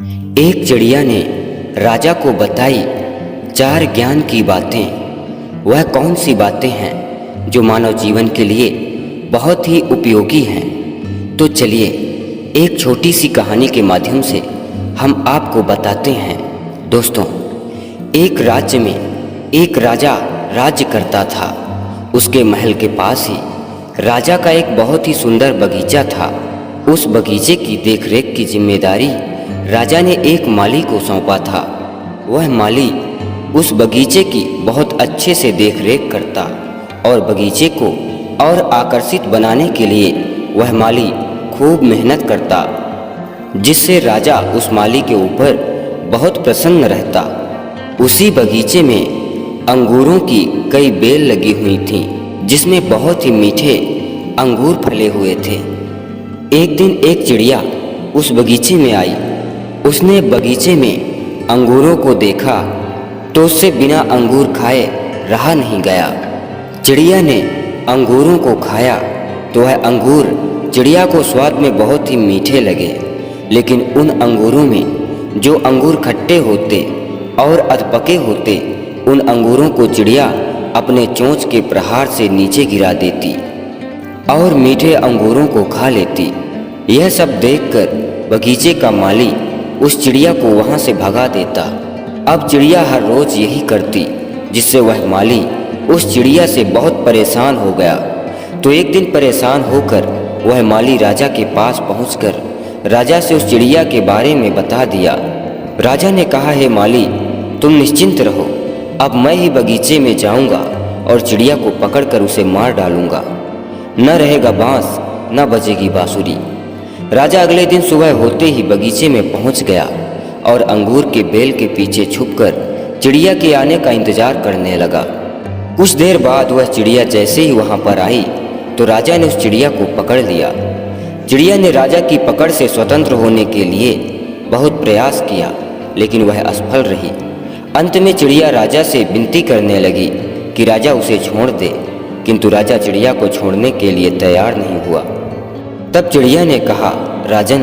एक चिड़िया ने राजा को बताई 4 ज्ञान की बातें। वह कौन सी बातें हैं जो मानव जीवन के लिए बहुत ही उपयोगी हैं? तो चलिए एक छोटी सी कहानी के माध्यम से हम आपको बताते हैं। दोस्तों, एक राज्य में एक राजा राज्य करता था। उसके महल के पास ही राजा का एक बहुत ही सुंदर बगीचा था। उस बगीचे की देखरेख की जिम्मेदारी राजा ने एक माली को सौंपा था। वह माली उस बगीचे की बहुत अच्छे से देखरेख करता और बगीचे को और आकर्षित बनाने के लिए वह माली खूब मेहनत करता, जिससे राजा उस माली के ऊपर बहुत प्रसन्न रहता। उसी बगीचे में अंगूरों की कई बेल लगी हुई थीं, जिसमें बहुत ही मीठे अंगूर फले हुए थे। एक दिन एक चिड़िया उस बगीचे में आई। उसने बगीचे में अंगूरों को देखा तो उससे बिना अंगूर खाए रहा नहीं गया। चिड़िया ने अंगूरों को खाया तो वह अंगूर चिड़िया को स्वाद में बहुत ही मीठे लगे, लेकिन उन अंगूरों में जो अंगूर खट्टे होते और अधपके होते, उन अंगूरों को चिड़िया अपने चोंच के प्रहार से नीचे गिरा देती और मीठे अंगूरों को खा लेती। यह सब देखकर बगीचे का माली उस चिड़िया को वहाँ से भगा देता। अब चिड़िया हर रोज़ यही करती, जिससे वह माली उस चिड़िया से बहुत परेशान हो गया। तो एक दिन परेशान होकर वह माली राजा के पास पहुंचकर राजा से उस चिड़िया के बारे में बता दिया। राजा ने कहा, हे माली, तुम निश्चिंत रहो, अब मैं ही बगीचे में जाऊंगा और चिड़िया को पकड़कर उसे मार डालूंगा। न रहेगा बांस, न बजेगी बांसुरी। राजा अगले दिन सुबह होते ही बगीचे में पहुंच गया और अंगूर के बेल के पीछे छुपकर चिड़िया के आने का इंतजार करने लगा। कुछ देर बाद वह चिड़िया जैसे ही वहां पर आई तो राजा ने उस चिड़िया को पकड़ लिया। चिड़िया ने राजा की पकड़ से स्वतंत्र होने के लिए बहुत प्रयास किया, लेकिन वह असफल रही। अंत में चिड़िया राजा से विनती करने लगी कि राजा उसे छोड़ दे, किंतु राजा चिड़िया को छोड़ने के लिए तैयार नहीं हुआ। तब चिड़िया ने कहा, राजन,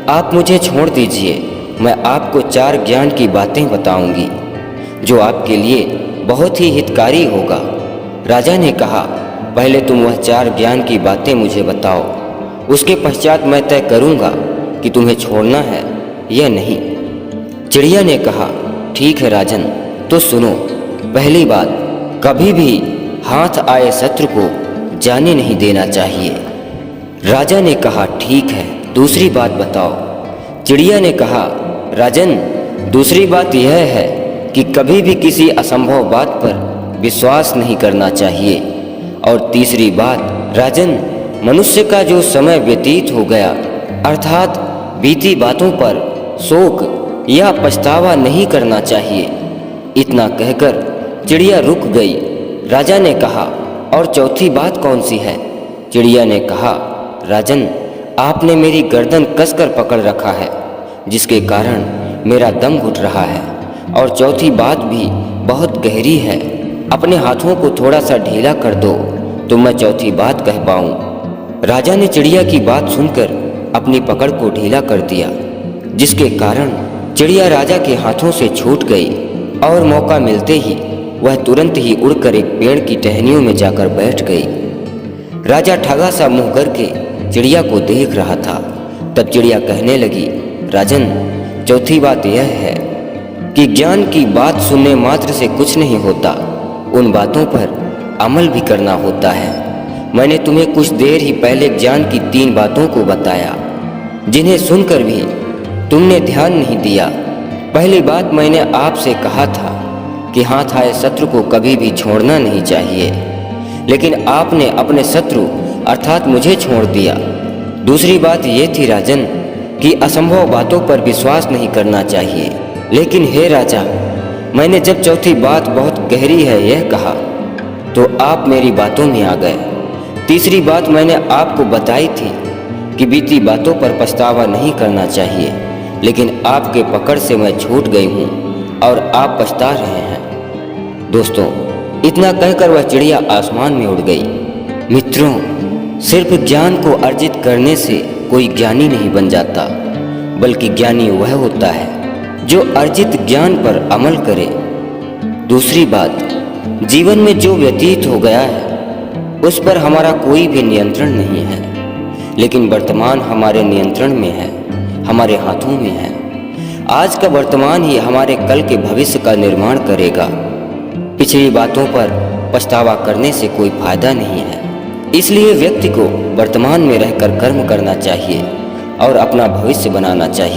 आप मुझे छोड़ दीजिए, मैं आपको 4 ज्ञान की बातें बताऊंगी जो आपके लिए बहुत ही हितकारी होगा। राजा ने कहा, पहले तुम वह 4 ज्ञान की बातें मुझे बताओ, उसके पश्चात मैं तय करूंगा कि तुम्हें छोड़ना है या नहीं। चिड़िया ने कहा, ठीक है राजन, तो सुनो। पहली बात, कभी भी हाथ आए शत्रु को जाने नहीं देना चाहिए। राजा ने कहा, ठीक है, दूसरी बात बताओ। चिड़िया ने कहा, राजन, दूसरी बात यह है कि कभी भी किसी असंभव बात पर विश्वास नहीं करना चाहिए। और तीसरी बात, राजन, मनुष्य का जो समय व्यतीत हो गया, अर्थात बीती बातों पर शोक या पछतावा नहीं करना चाहिए। इतना कहकर चिड़िया रुक गई। राजा ने कहा, और चौथी बात कौन सी है? चिड़िया ने कहा, राजन, आपने मेरी गर्दन कसकर पकड़ रखा है, जिसके कारण मेरा दम घुट रहा है। और चौथी बात भी बहुत गहरी है, अपने हाथों को थोड़ा सा ढीला कर दो तो मैं चौथी बात कह पाऊँ। राजा ने चिड़िया की बात सुनकर अपनी पकड़ को ढीला कर दिया, जिसके कारण चिड़िया राजा के हाथों से छूट गई और मौका मिलते ही वह तुरंत ही उड़कर एक पेड़ की टहनियों में जाकर बैठ गई। राजा ठगा सा मुंह करके चिड़िया को देख रहा था। तब चिड़िया कहने लगी, राजन, चौथी बात यह है कि ज्ञान की बात सुनने मात्र से कुछ नहीं होता, उन बातों पर अमल भी करना होता है। मैंने तुम्हें कुछ देर ही पहले ज्ञान की 3 बातों को बताया, जिन्हें सुनकर भी तुमने ध्यान नहीं दिया। पहली बात, मैंने आपसे कहा था कि हाथ आए शत्रु को कभी भी छोड़ना नहीं चाहिए, लेकिन आपने अपने शत्रु अर्थात मुझे छोड़ दिया। दूसरी बात ये थी राजन कि असंभव बातों पर विश्वास नहीं करना चाहिए, लेकिन हे राजा, मैंने जब चौथी बात बहुत गहरी है यह कहा तो आप मेरी बातों में आ गए। तीसरी बात मैंने आपको बताई थी कि बीती बातों पर पछतावा नहीं करना चाहिए, लेकिन आपके पकड़ से मैं छूट गई हूँ और आप पछता रहे हैं। दोस्तों, इतना कहकर वह चिड़िया आसमान में उड़ गई। मित्रों, सिर्फ ज्ञान को अर्जित करने से कोई ज्ञानी नहीं बन जाता, बल्कि ज्ञानी वह होता है जो अर्जित ज्ञान पर अमल करे। दूसरी बात, जीवन में जो व्यतीत हो गया है उस पर हमारा कोई भी नियंत्रण नहीं है, लेकिन वर्तमान हमारे नियंत्रण में है, हमारे हाथों में है। आज का वर्तमान ही हमारे कल के भविष्य का निर्माण करेगा। पिछली बातों पर पछतावा करने से कोई फायदा नहीं है। इसलिए व्यक्ति को वर्तमान में रहकर कर्म करना चाहिए और अपना भविष्य बनाना चाहिए।